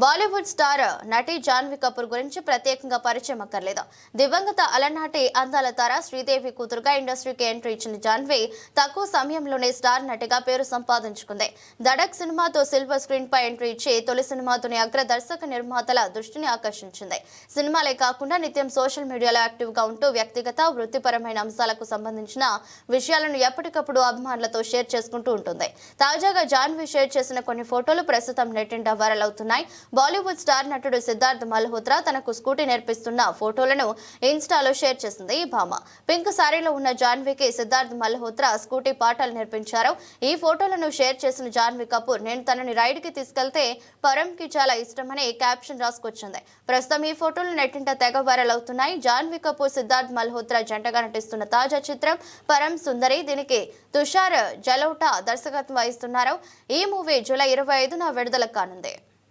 Bollywood star నటి జాన్వీ కపూర్ గురించి ప్రత్యేకంగా పరిచయం అక్కర్లేదు. దివంగత అలనాటి అందాల తార శ్రీదేవి కూతురుగా ఇండస్ట్రీకి ఎంట్రీ ఇచ్చిన జాన్వీ తక్కువ సమయంలోనే స్టార్ నటిగా పేరు సంపాదించుకుంది. దడక్ సినిమాతో సిల్వర్ స్క్రీన్ పై ఎంట్రీ ఇచ్చి తొలి సినిమాతోనే అగ్ర దర్శక నిర్మాతల దృష్టిని ఆకర్షించింది. సినిమాలే కాకుండా నిత్యం సోషల్ మీడియాలో యాక్టివ్ గా ఉంటూ వ్యక్తిగత వృత్తిపరమైన అంశాలకు సంబంధించిన విషయాలను ఎప్పటికప్పుడు అభిమానులతో షేర్ చేసుకుంటూ ఉంటుంది. తాజాగా జాన్వీ షేర్ చేసిన కొన్ని ఫోటోలు ప్రస్తుతం నెట్టింట వైరల్ అవుతున్నాయి. బాలీవుడ్ స్టార్ నటుడు సిద్ధార్థ్ మల్హోత్రా తనకు స్కూటీ నేర్పిస్తున్న ఫోటోలను ఇన్స్టాలో షేర్ చేసింది ఈ భామ. పింక్ సారీలో ఉన్న జాన్వీకి సిద్ధార్థ్ మల్హోత్రా స్కూటీ పాఠాలు నేర్పించారు. ఈ ఫోటోలను షేర్ చేసిన జాన్వీ కపూర్, నేను తనని రైడ్ కి తీసుకెళ్తే పరంకి చాలా ఇష్టమని క్యాప్షన్ రాసుకొచ్చింది. ప్రస్తుతం ఈ ఫోటోలు నెట్టింట తెగ వైరల్ అవుతున్నాయి. జాన్వీ కపూర్, సిద్ధార్థ్ మల్హోత్రా జంటగా నటిస్తున్న తాజా చిత్రం పరం సుందరి. దీనికి తుషార్ జలోటా దర్శకత్వం వహిస్తున్నారు. ఈ మూవీ జూలై 25న విడుదల కానుంది.